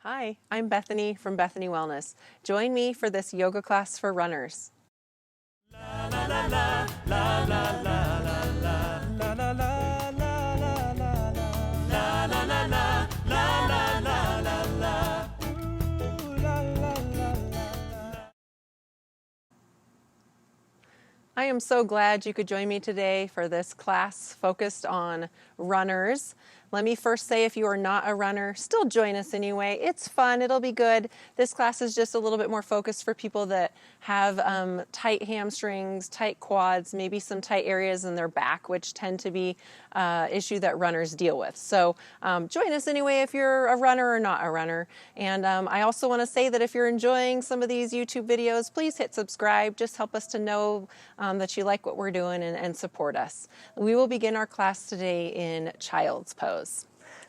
Hi, I'm Bethany from Bethany Wellness. Join me for this yoga class for runners. I am so glad you could join me today for this class focused on runners. Let me first say, if you are not a runner, still join us anyway. It's fun, it'll be good. This class is just a little bit more focused for people that have tight hamstrings, tight quads, maybe some tight areas in their back, which tend to be an issue that runners deal with. So join us anyway if you're a runner or not a runner. And I also want to say that if you're enjoying some of these YouTube videos, please hit subscribe. Just help us to know that you like what we're doing and support us. We will begin our class today in child's pose.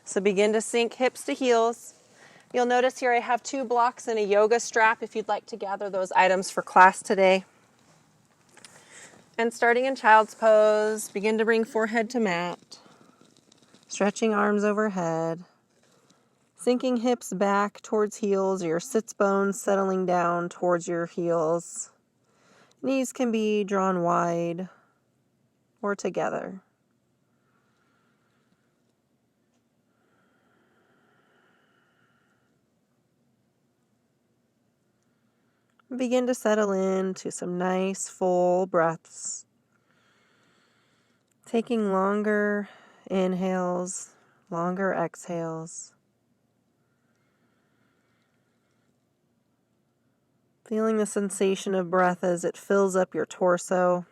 So begin to sink hips to heels. You'll notice here I have 2 blocks and a yoga strap if you'd like to gather those items for class today. And starting in child's pose, begin to bring forehead to mat, stretching arms overhead, sinking hips back towards heels, your sits bones settling down towards your heels. Knees can be drawn wide or together. Begin to settle into some nice full breaths. Taking longer inhales, longer exhales. Feeling the sensation of breath as it fills up your torso.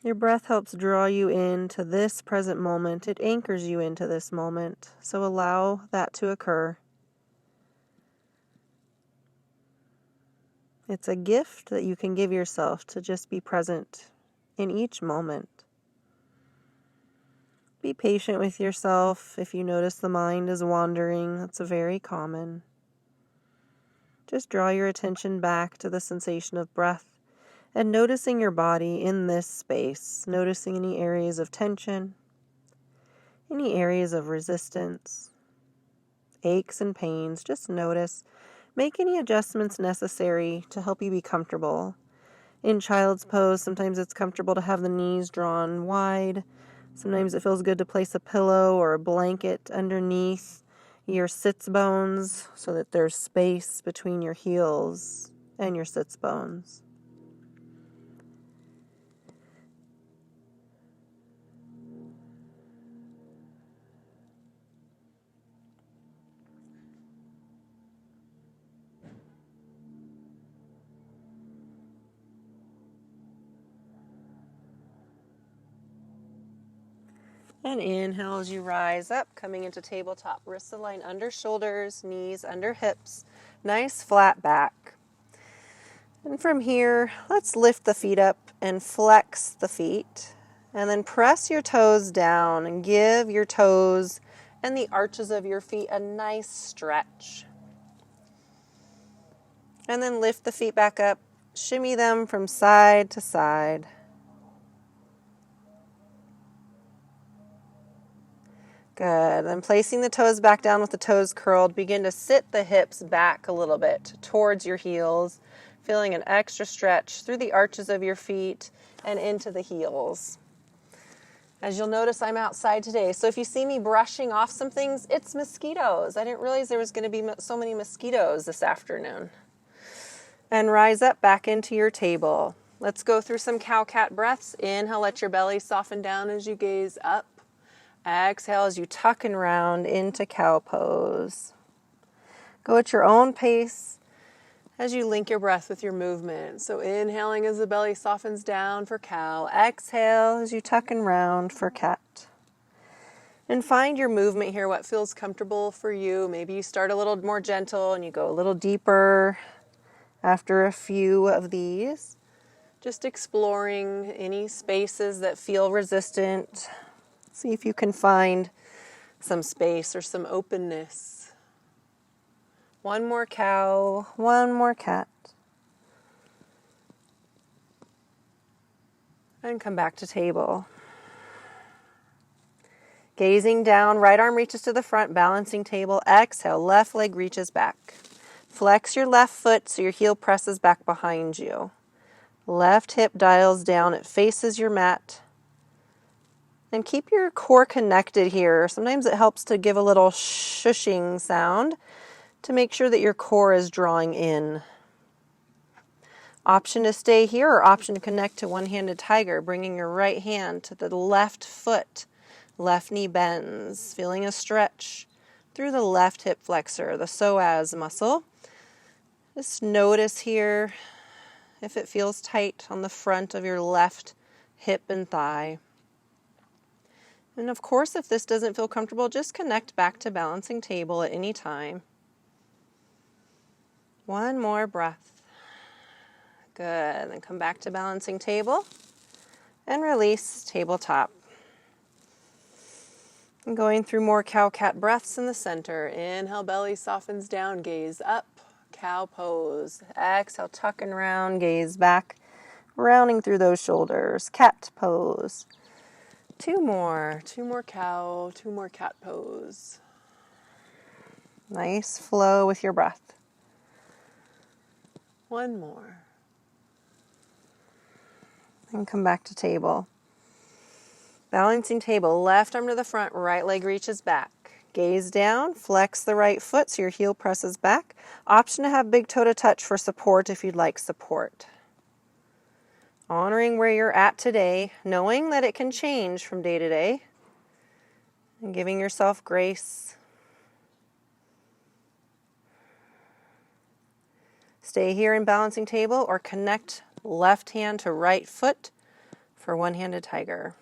Your breath helps draw you into this present moment. It anchors you into this moment. So allow that to occur. It's a gift that you can give yourself to just be present in each moment. Be patient with yourself if you notice the mind is wandering. That's very common. Just draw your attention back to the sensation of breath and noticing your body in this space, noticing any areas of tension, any areas of resistance, aches and pains. Just notice. Make any adjustments necessary to help you be comfortable. In child's pose, sometimes it's comfortable to have the knees drawn wide. Sometimes it feels good to place a pillow or a blanket underneath your sits bones so that there's space between your heels and your sits bones. And inhale as you rise up, coming into tabletop. Wrists align under shoulders, knees under hips. Nice flat back. And from here, let's lift the feet up and flex the feet. And then press your toes down and give your toes and the arches of your feet a nice stretch. And then lift the feet back up, shimmy them from side to side. Good. Then placing the toes back down with the toes curled, begin to sit the hips back a little bit towards your heels, feeling an extra stretch through the arches of your feet and into the heels. As you'll notice, I'm outside today, so if you see me brushing off some things, it's mosquitoes. I didn't realize there was going to be so many mosquitoes this afternoon. And rise up back into your table. Let's go through some cow-cat breaths. Inhale, let your belly soften down as you gaze up. Exhale as you tuck and round into cow pose. Go at your own pace as you link your breath with your movement. So inhaling as the belly softens down for cow. Exhale as you tuck and round for cat. And find your movement here, what feels comfortable for you. Maybe you start a little more gentle and you go a little deeper after a few of these. Just exploring any spaces that feel resistant. See if you can find some space or some openness. One more cow, one more cat. And come back to table. Gazing down, right arm reaches to the front, balancing table. Exhale, left leg reaches back. Flex your left foot so your heel presses back behind you. Left hip dials down, it faces your mat. And keep your core connected here. Sometimes it helps to give a little shushing sound to make sure that your core is drawing in. Option to stay here or option to connect to one-handed tiger, bringing your right hand to the left foot. Left knee bends, feeling a stretch through the left hip flexor, the psoas muscle. Just notice here if it feels tight on the front of your left hip and thigh. And of course, if this doesn't feel comfortable, just connect back to balancing table at any time. One more breath. Good. Then come back to balancing table and release tabletop. And going through more cow-cat breaths in the center. Inhale, belly softens down, gaze up, cow pose. Exhale, tuck and round, gaze back, rounding through those shoulders. Cat pose. Two more cow, two more cat pose. Nice flow with your breath. One more. And come back to table. Balancing table, left arm to the front, right leg reaches back. Gaze down, flex the right foot so your heel presses back. Option to have big toe to touch for support if you'd like support. Honoring where you're at today, knowing that it can change from day to day, and giving yourself grace. Stay here in balancing table or connect left hand to right foot for one-handed tiger.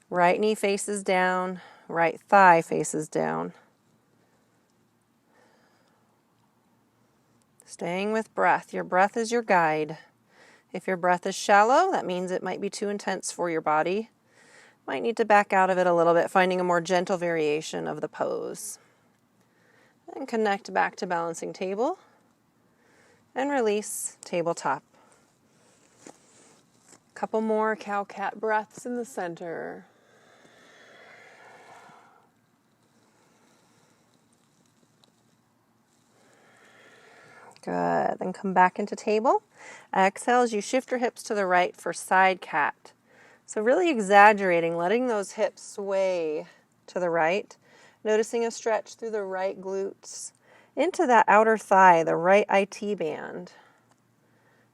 Right knee faces down, right thigh faces down. Staying with breath. Your breath is your guide. If your breath is shallow, that means it might be too intense for your body. Might need to back out of it a little bit, finding a more gentle variation of the pose. And connect back to balancing table. And release tabletop. Couple more cow-cat breaths in the center. Good. Then come back into table. Exhale as you shift your hips to the right for side cat. So really exaggerating, letting those hips sway to the right. Noticing a stretch through the right glutes into that outer thigh, the right IT band,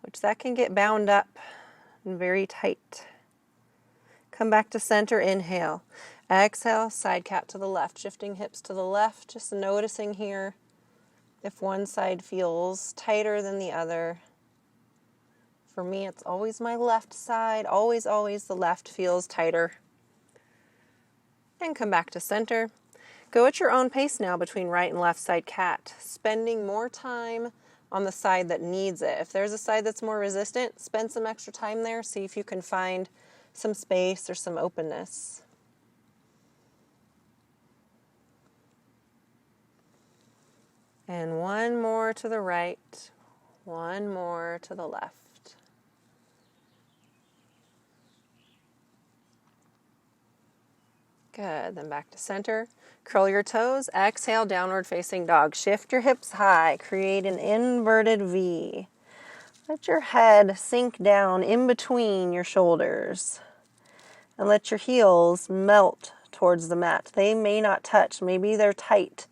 which that can get bound up and very tight. Come back to center, inhale. Exhale, side cat to the left, shifting hips to the left, just noticing here if one side feels tighter than the other. For me, it's always my left side. Always the left feels tighter. And come back to center. Go at your own pace now between right and left side cat, spending more time on the side that needs it. If there's a side that's more resistant, spend some extra time there. See if you can find some space or some openness. And one more to the right, one more to the left. Good, then back to center. Curl your toes, exhale, downward facing dog. Shift your hips high, create an inverted V. Let your head sink down in between your shoulders. And let your heels melt towards the mat. They may not touch, maybe they're tight.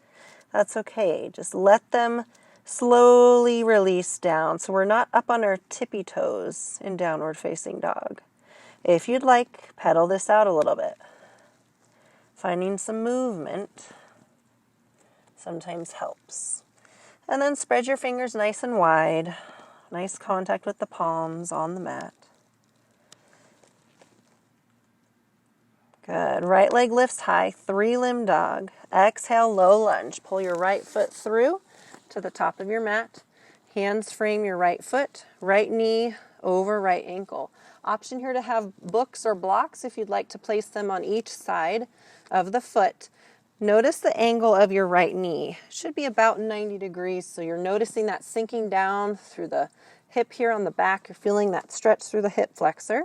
That's okay. Just let them slowly release down. So we're not up on our tippy toes in downward facing dog. If you'd like, pedal this out a little bit. Finding some movement sometimes helps. And then spread your fingers nice and wide. Nice contact with the palms on the mat. Good. Right leg lifts high, 3-limb dog. Exhale, low lunge. Pull your right foot through to the top of your mat. Hands frame your right foot, right knee over right ankle. Option here to have books or blocks if you'd like to place them on each side of the foot. Notice the angle of your right knee. It should be about 90 degrees, so you're noticing that sinking down through the hip here on the back. You're feeling that stretch through the hip flexor.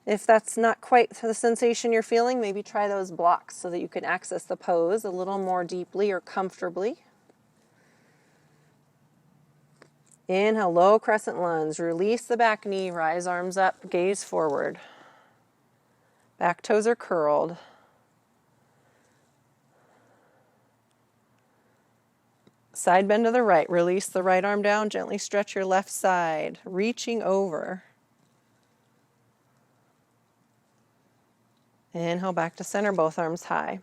If that's not quite the sensation you're feeling, maybe try those blocks so that you can access the pose a little more deeply or comfortably. Inhale, low crescent lunge. Release the back knee, rise arms up, gaze forward. Back toes are curled. Side bend to the right. Release the right arm down, gently stretch your left side, reaching over. Inhale back to center, both arms high.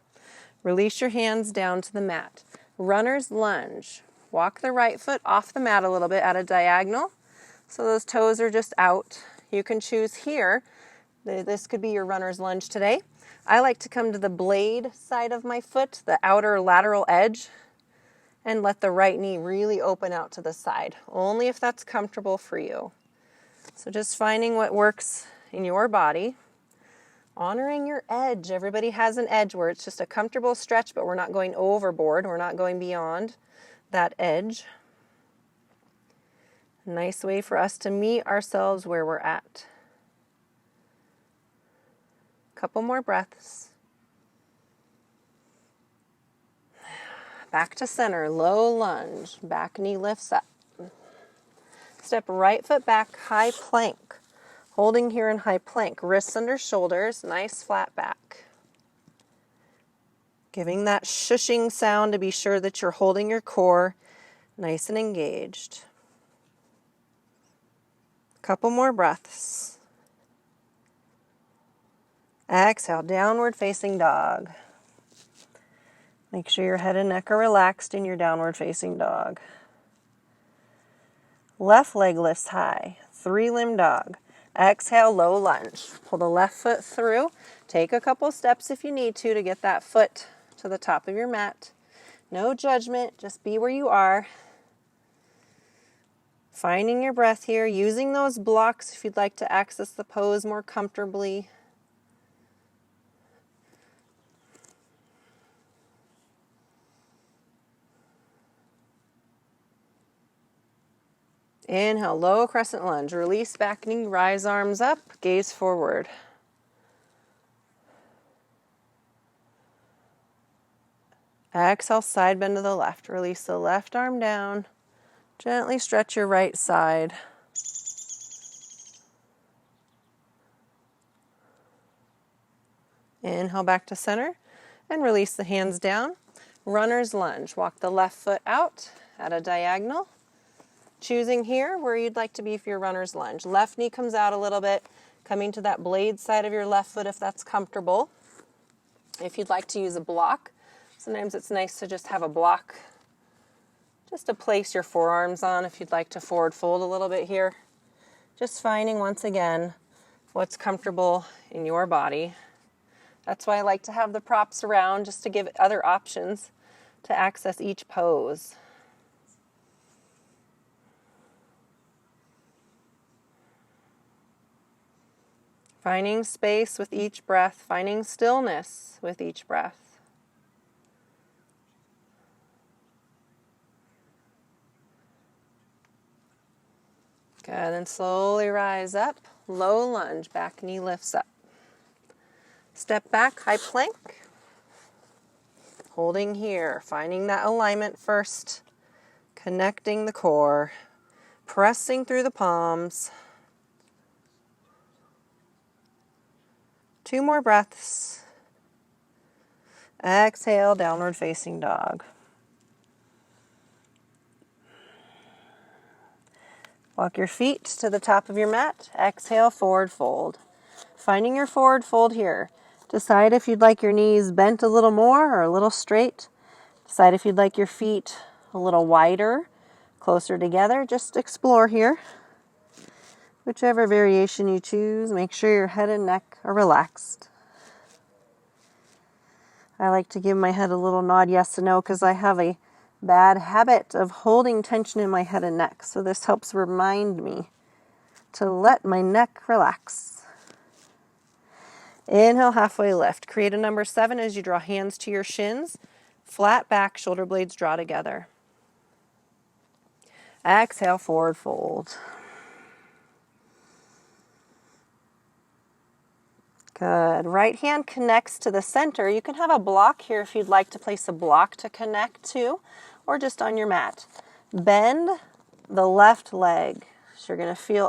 Release your hands down to the mat. Runner's lunge. Walk the right foot off the mat a little bit at a diagonal. So those toes are just out. You can choose here. This could be your runner's lunge today. I like to come to the blade side of my foot, the outer lateral edge, and let the right knee really open out to the side, only if that's comfortable for you. So just finding what works in your body. Honoring your edge. Everybody has an edge where it's just a comfortable stretch, but we're not going overboard. We're not going beyond that edge. Nice way for us to meet ourselves where we're at. Couple more breaths. Back to center, low lunge. Back knee lifts up. Step right foot back, high plank. Holding here in high plank, wrists under shoulders, nice flat back. Giving that shushing sound to be sure that you're holding your core nice and engaged. Couple more breaths. Exhale, downward facing dog. Make sure your head and neck are relaxed in your downward facing dog. Left leg lifts high, 3-limb dog. Exhale, low lunge. Pull the left foot through. Take a couple steps if you need to get that foot to the top of your mat. No judgment, just be where you are. Finding your breath here, using those blocks if you'd like to access the pose more comfortably. Inhale, low crescent lunge. Release back knee, rise arms up, gaze forward. Exhale, side bend to the left. Release the left arm down. Gently stretch your right side. Inhale back to center and release the hands down. Runner's lunge. Walk the left foot out at a diagonal. Choosing here where you'd like to be for your runner's lunge. Left knee comes out a little bit, coming to that blade side of your left foot if that's comfortable. If you'd like to use a block, sometimes it's nice to just have a block just to place your forearms on if you'd like to forward fold a little bit here. Just finding, once again, what's comfortable in your body. That's why I like to have the props around, just to give other options to access each pose. Finding space with each breath, finding stillness with each breath. Good, then slowly rise up, low lunge, back knee lifts up. Step back, high plank. Holding here, finding that alignment first, connecting the core, pressing through the palms. 2 more breaths. Exhale, downward facing dog. Walk your feet to the top of your mat. Exhale, forward fold. Finding your forward fold here. Decide if you'd like your knees bent a little more or a little straight. Decide if you'd like your feet a little wider, closer together. Just explore here. Whichever variation you choose, make sure your head and neck are relaxed. I like to give my head a little nod yes and no because I have a bad habit of holding tension in my head and neck. So this helps remind me to let my neck relax. Inhale, halfway lift. Create a number 7 as you draw hands to your shins. Flat back, shoulder blades draw together. Exhale, forward fold. Good. Right hand connects to the center. You can have a block here if you'd like to place a block to connect to, or just on your mat. Bend the left leg. So you're going to feel,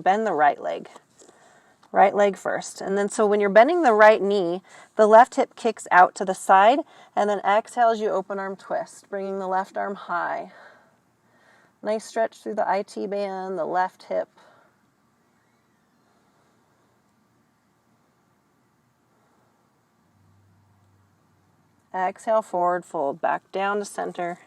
bend the right leg. Right leg first. And then so when you're bending the right knee, the left hip kicks out to the side, and then exhale as you open arm twist, bringing the left arm high. Nice stretch through the IT band, the left hip. Exhale, forward fold, back down to center.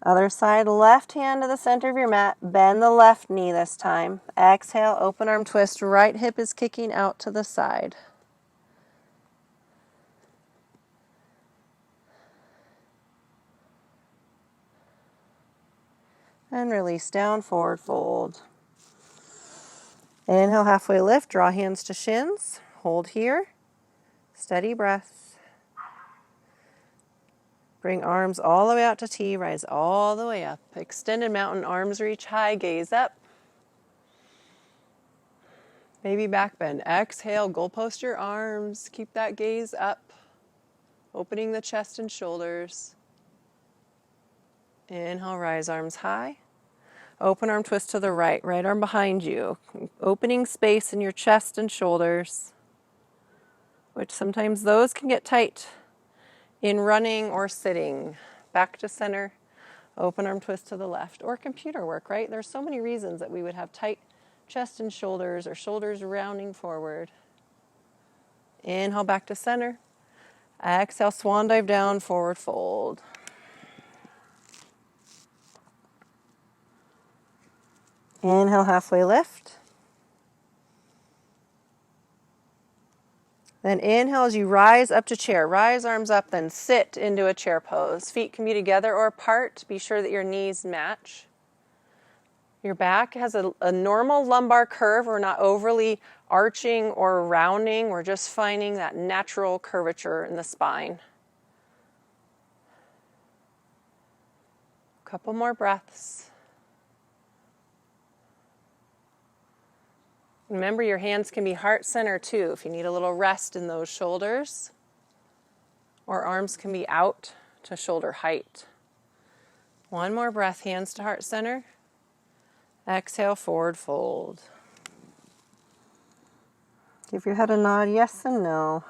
Other side, left hand to the center of your mat. Bend the left knee this time. Exhale, open arm twist. Right hip is kicking out to the side. And release down, forward fold. Inhale, halfway lift. Draw hands to shins. Hold here. Steady breath. Bring arms all the way out to T. Rise all the way up. Extended mountain, arms reach high. Gaze up. Baby back bend. Exhale, goalpost your arms. Keep that gaze up. Opening the chest and shoulders. Inhale, rise arms high. Open arm twist to the right. Right arm behind you. Opening space in your chest and shoulders, which sometimes those can get tight in running or sitting. Back to center. Open arm twist to the left. Or computer work, right? There's so many reasons that we would have tight chest and shoulders, or shoulders rounding forward. Inhale, back to center. Exhale, swan dive down, forward fold. Inhale, halfway lift. Then inhale as you rise up to chair. Rise arms up, then sit into a chair pose. Feet can be together or apart. Be sure that your knees match. Your back has a normal lumbar curve. We're not overly arching or rounding. We're just finding that natural curvature in the spine. A couple more breaths. Remember, your hands can be heart center too if you need a little rest in those shoulders. Or arms can be out to shoulder height. One more breath, hands to heart center. Exhale, forward fold. Give your head a nod, yes and no.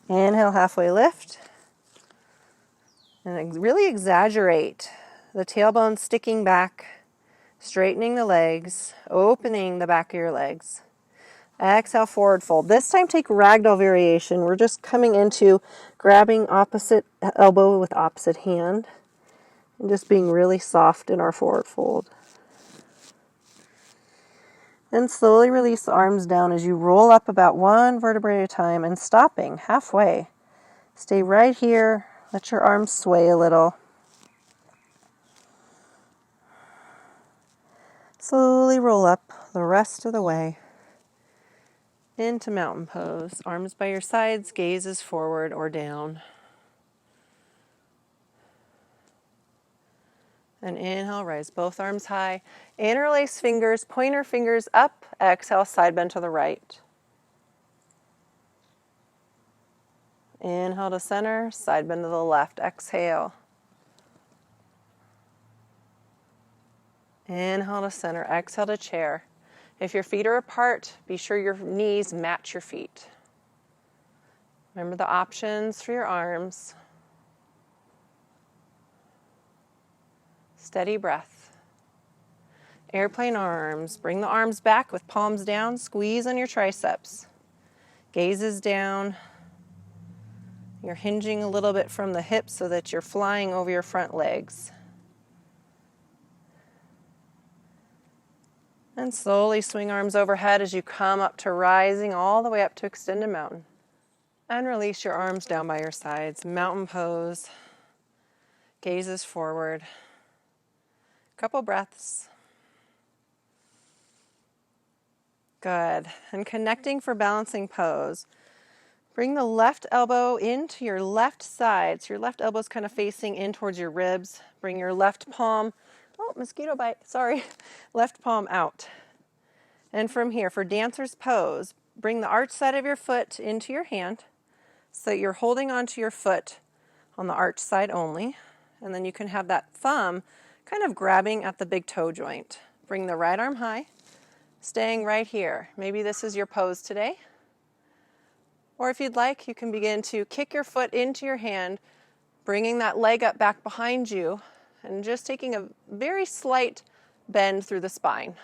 Inhale, halfway lift. And really exaggerate the tailbone sticking back, straightening the legs, opening the back of your legs. Exhale, forward fold. This time take ragdoll variation. We're just coming into grabbing opposite elbow with opposite hand and just being really soft in our forward fold. And slowly release the arms down as you roll up about one vertebrae at a time and stopping halfway. Stay right here. Let your arms sway a little. Slowly roll up the rest of the way into mountain pose. Arms by your sides, gazes forward or down. And inhale, rise both arms high. Interlace fingers, pointer fingers up. Exhale, side bend to the right. Inhale to center, side bend to the left. Exhale. Inhale to center, exhale to chair. If your feet are apart, be sure your knees match your feet. Remember the options for your arms. Steady breath. Airplane arms. Bring the arms back with palms down. Squeeze on your triceps. Gazes down. You're hinging a little bit from the hips so that you're flying over your front legs. And slowly swing arms overhead as you come up to rising all the way up to extended mountain. And release your arms down by your sides. Mountain pose. Gazes forward. Couple breaths. Good. And connecting for balancing pose. Bring the left elbow into your left side. So your left elbow is kind of facing in towards your ribs. Bring your left palm Oh, mosquito bite, sorry. Left palm out. And from here, for dancer's pose, bring the arch side of your foot into your hand so that you're holding onto your foot on the arch side only. And then you can have that thumb kind of grabbing at the big toe joint. Bring the right arm high, staying right here. Maybe this is your pose today. Or if you'd like, you can begin to kick your foot into your hand, bringing that leg up back behind you, and just taking a very slight bend through the spine.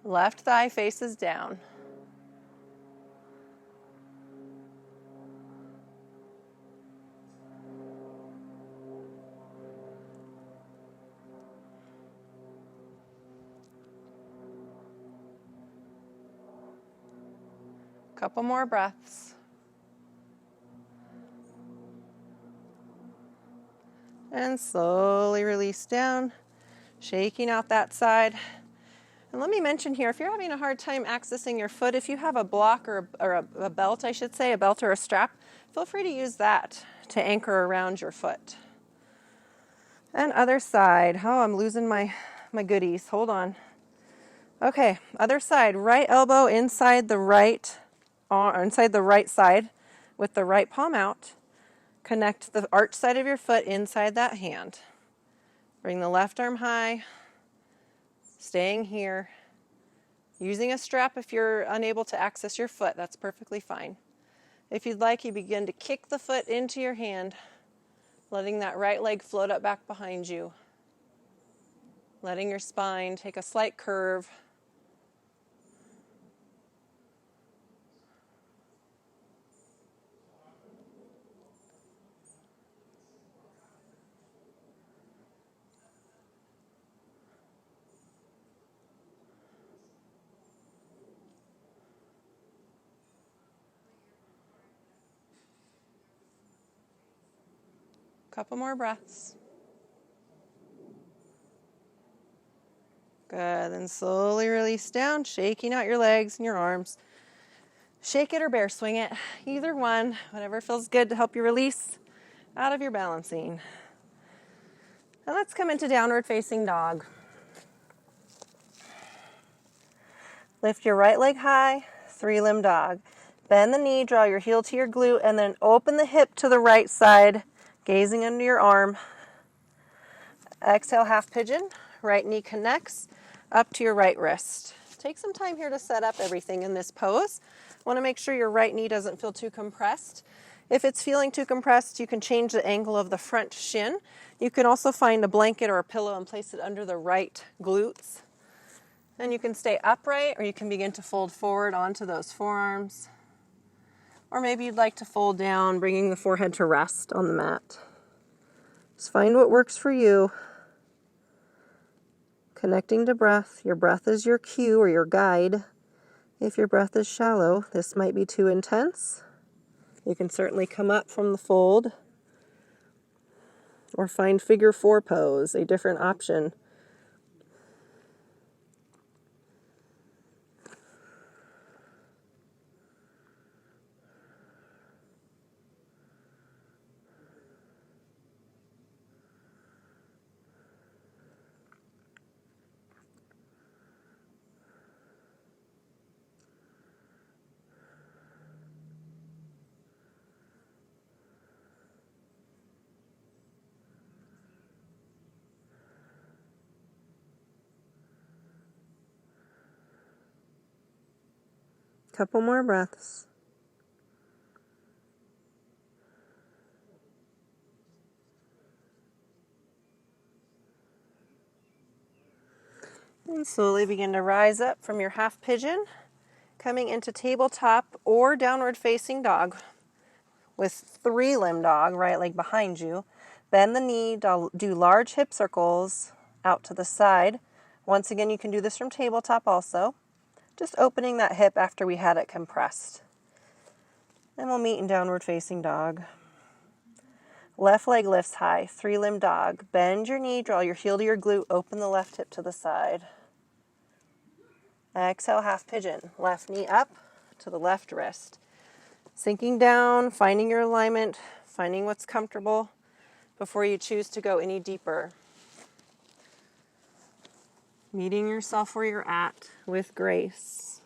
Left thigh faces down. Couple more breaths. And slowly release down, shaking out that side. And let me mention here, if you're having a hard time accessing your foot, if you have a block or a belt, I should say, a belt or a strap, feel free to use that to anchor around your foot. And other side. Oh, I'm losing my goodies. Hold on. Okay, other side. Right elbow inside the right side with the right palm out. Connect the arch side of your foot inside that hand. Bring the left arm high, staying here. Using a strap if you're unable to access your foot, that's perfectly fine. If you'd like, you begin to kick the foot into your hand, letting that right leg float up back behind you. Letting your spine take a slight curve. Couple more breaths. Good, then slowly release down, shaking out your legs and your arms. Shake it or bear swing it, either one, whatever feels good to help you release out of your balancing. Now let's come into downward facing dog. Lift your right leg high, 3-limb dog. Bend the knee, draw your heel to your glute, and then open the hip to the right side, gazing under your arm. Exhale, half pigeon. Right knee connects up to your right wrist. Take some time here to set up everything in this pose. Want to make sure your right knee doesn't feel too compressed. If it's feeling too compressed, you can change the angle of the front shin. You can also find a blanket or a pillow and place it under the right glutes. And you can stay upright, or you can begin to fold forward onto those forearms. Or maybe you'd like to fold down, bringing the forehead to rest on the mat. Just find what works for you. Connecting to breath. Your breath is your cue or your guide. If your breath is shallow, this might be too intense. You can certainly come up from the fold or find figure 4 pose, a different option. Couple more breaths. And slowly begin to rise up from your half pigeon, coming into tabletop or downward facing dog with 3-limb dog, right leg behind you. Bend the knee, do large hip circles out to the side. Once again, you can do this from tabletop also. Just opening that hip after we had it compressed. And we'll meet in downward facing dog. Left leg lifts high, 3-limb dog. Bend your knee, draw your heel to your glute, open the left hip to the side. Exhale, half pigeon. Left knee up to the left wrist. Sinking down, finding your alignment, finding what's comfortable before you choose to go any deeper. Meeting yourself where you're at with grace.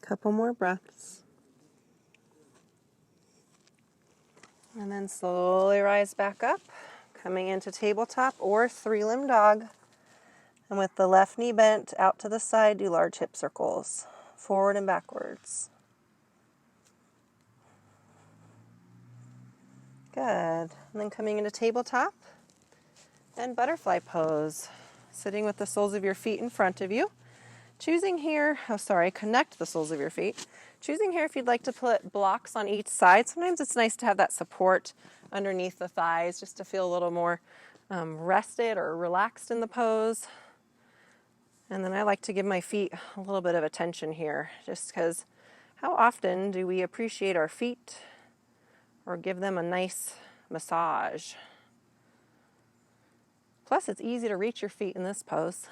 Couple more breaths. And then slowly rise back up, coming into tabletop or three-limb dog. And with the left knee bent out to the side, do large hip circles, forward and backwards. Good. And then coming into tabletop and butterfly pose, sitting with the soles of your feet in front of you. Choosing here, connect the soles of your feet. Choosing here if you'd like to put blocks on each side. Sometimes it's nice to have that support underneath the thighs just to feel a little more rested or relaxed in the pose. And then I like to give my feet a little bit of attention here, just because how often do we appreciate our feet or give them a nice massage? Plus, it's easy to reach your feet in this pose.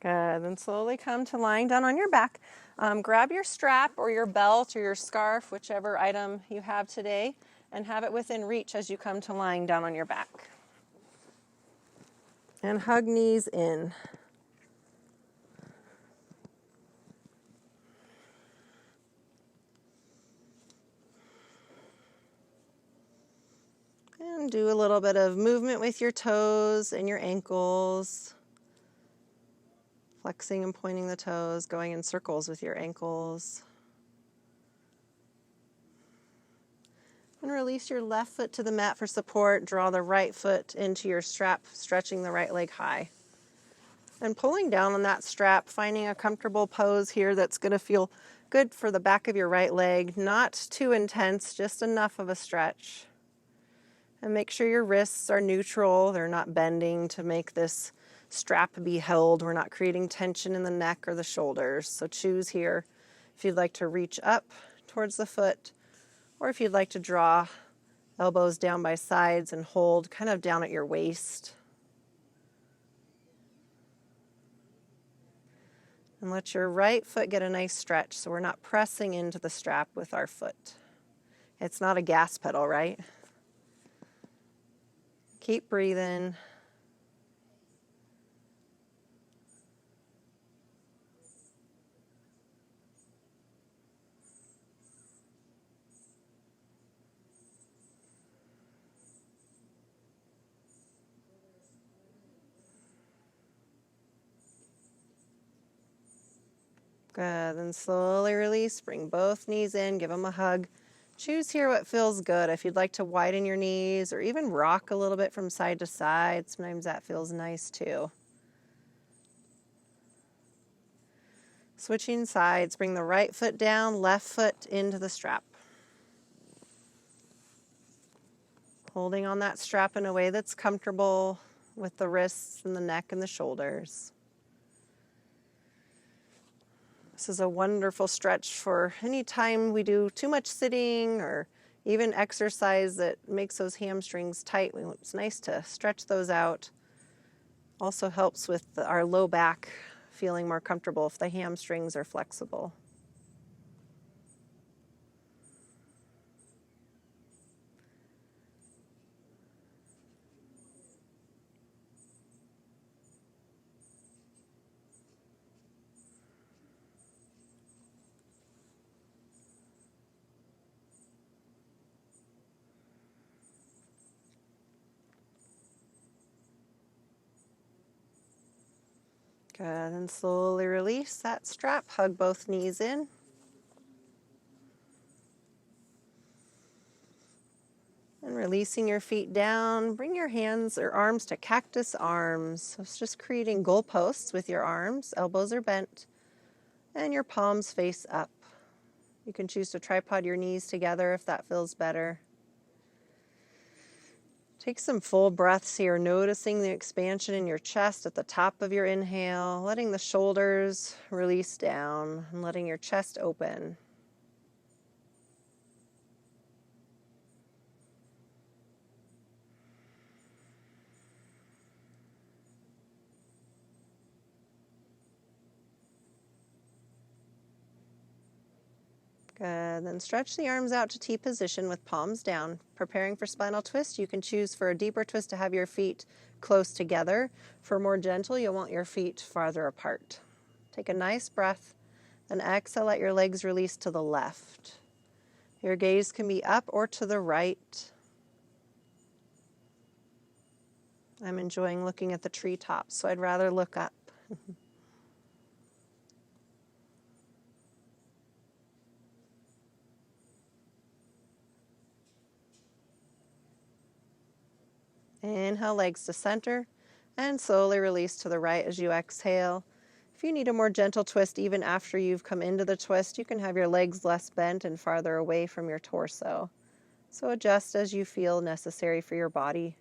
Good, then slowly come to lying down on your back. Grab your strap or your belt or your scarf, whichever item you have today, and have it within reach as you come to lying down on your back. And hug knees in. And do a little bit of movement with your toes and your ankles. Flexing and pointing the toes, going in circles with your ankles. And release your left foot to the mat for support. Draw the right foot into your strap, stretching the right leg high. And pulling down on that strap, finding a comfortable pose here that's going to feel good for the back of your right leg. Not too intense, just enough of a stretch. And make sure your wrists are neutral. They're not bending to make this strap be held. We're not creating tension in the neck or the shoulders. So choose here if you'd like to reach up towards the foot, or if you'd like to draw elbows down by sides and hold kind of down at your waist. And let your right foot get a nice stretch so we're not pressing into the strap with our foot. It's not a gas pedal, right? Keep breathing. Good, then slowly release, bring both knees in, give them a hug. Choose here what feels good. If you'd like to widen your knees or even rock a little bit from side to side, sometimes that feels nice too. Switching sides, bring the right foot down, left foot into the strap. Holding on that strap in a way that's comfortable with the wrists and the neck and the shoulders. This is a wonderful stretch for any time we do too much sitting or even exercise that makes those hamstrings tight. It's nice to stretch those out. Also helps with our low back feeling more comfortable if the hamstrings are flexible. Good, and slowly release that strap. Hug both knees in. And releasing your feet down, bring your hands or arms to cactus arms. So it's just creating goalposts with your arms. Elbows are bent and your palms face up. You can choose to tripod your knees together if that feels better. Take some full breaths here, noticing the expansion in your chest at the top of your inhale, letting the shoulders release down and letting your chest open. Good. Then stretch the arms out to T position with palms down. Preparing for spinal twist, you can choose for a deeper twist to have your feet close together. For more gentle, you'll want your feet farther apart. Take a nice breath, then exhale, let your legs release to the left. Your gaze can be up or to the right. I'm enjoying looking at the treetops, so I'd rather look up. Inhale, legs to center, and slowly release to the right as you exhale. If you need a more gentle twist, even after you've come into the twist, you can have your legs less bent and farther away from your torso. So adjust as you feel necessary for your body.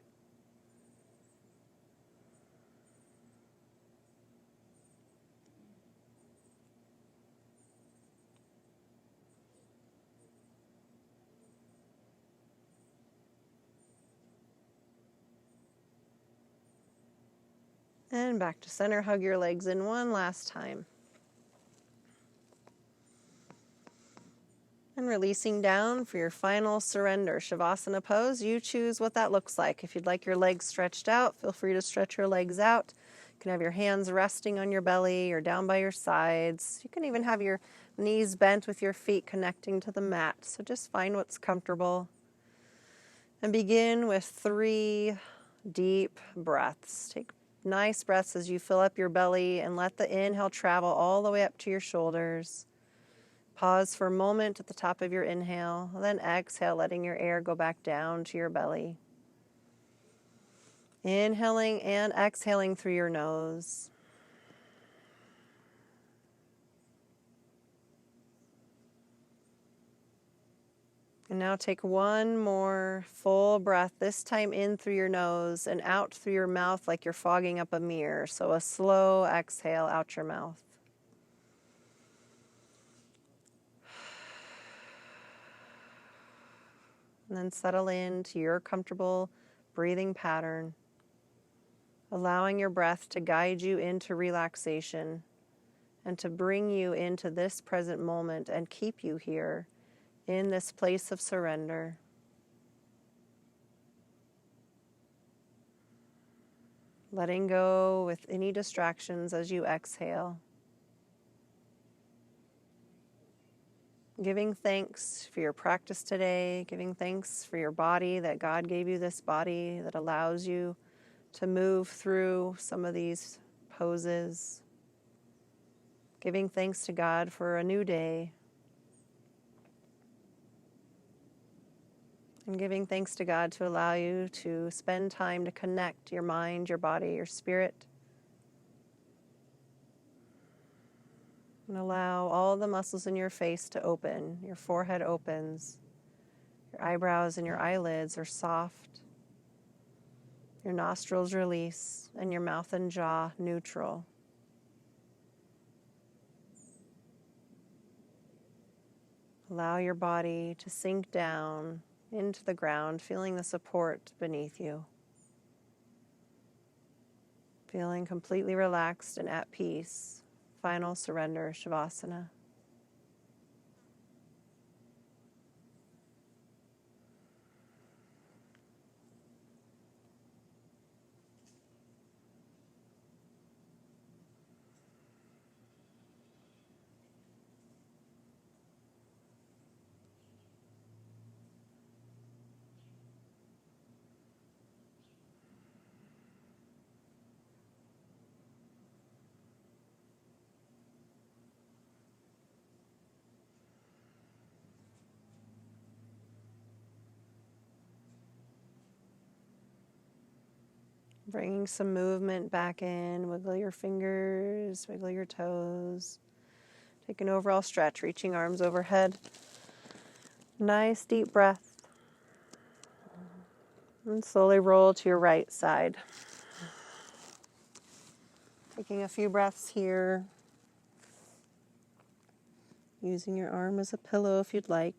And back to center, hug your legs in one last time. And releasing down for your final surrender, Shavasana pose. You choose what that looks like. If you'd like your legs stretched out, feel free to stretch your legs out. You can have your hands resting on your belly or down by your sides. You can even have your knees bent with your feet connecting to the mat. So just find what's comfortable. And begin with 3 deep breaths. Take nice breaths as you fill up your belly and let the inhale travel all the way up to your shoulders. Pause for a moment at the top of your inhale, then exhale, letting your air go back down to your belly. Inhaling and exhaling through your nose. And now take one more full breath, this time in through your nose and out through your mouth like you're fogging up a mirror. So a slow exhale out your mouth. And then settle into your comfortable breathing pattern, allowing your breath to guide you into relaxation and to bring you into this present moment and keep you here in this place of surrender. Letting go with any distractions as you exhale. Giving thanks for your practice today, giving thanks for your body, that God gave you this body that allows you to move through some of these poses. Giving thanks to God for a new day. And giving thanks to God to allow you to spend time to connect your mind, your body, your spirit. And allow all the muscles in your face to open. Your forehead opens. Your eyebrows and your eyelids are soft. Your nostrils release, and your mouth and jaw neutral. Allow your body to sink down into the ground, feeling the support beneath you. Feeling completely relaxed and at peace. Final surrender, Shavasana. Bringing some movement back in. Wiggle your fingers, wiggle your toes. Take an overall stretch, reaching arms overhead. Nice deep breath. And slowly roll to your right side. Taking a few breaths here. Using your arm as a pillow if you'd like.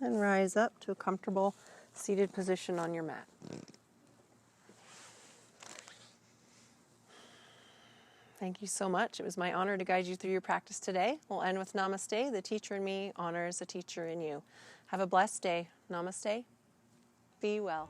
And rise up to a comfortable seated position on your mat. Thank you so much. It was my honor to guide you through your practice today. We'll end with Namaste. The teacher in me honors the teacher in you. Have a blessed day. Namaste. Be well.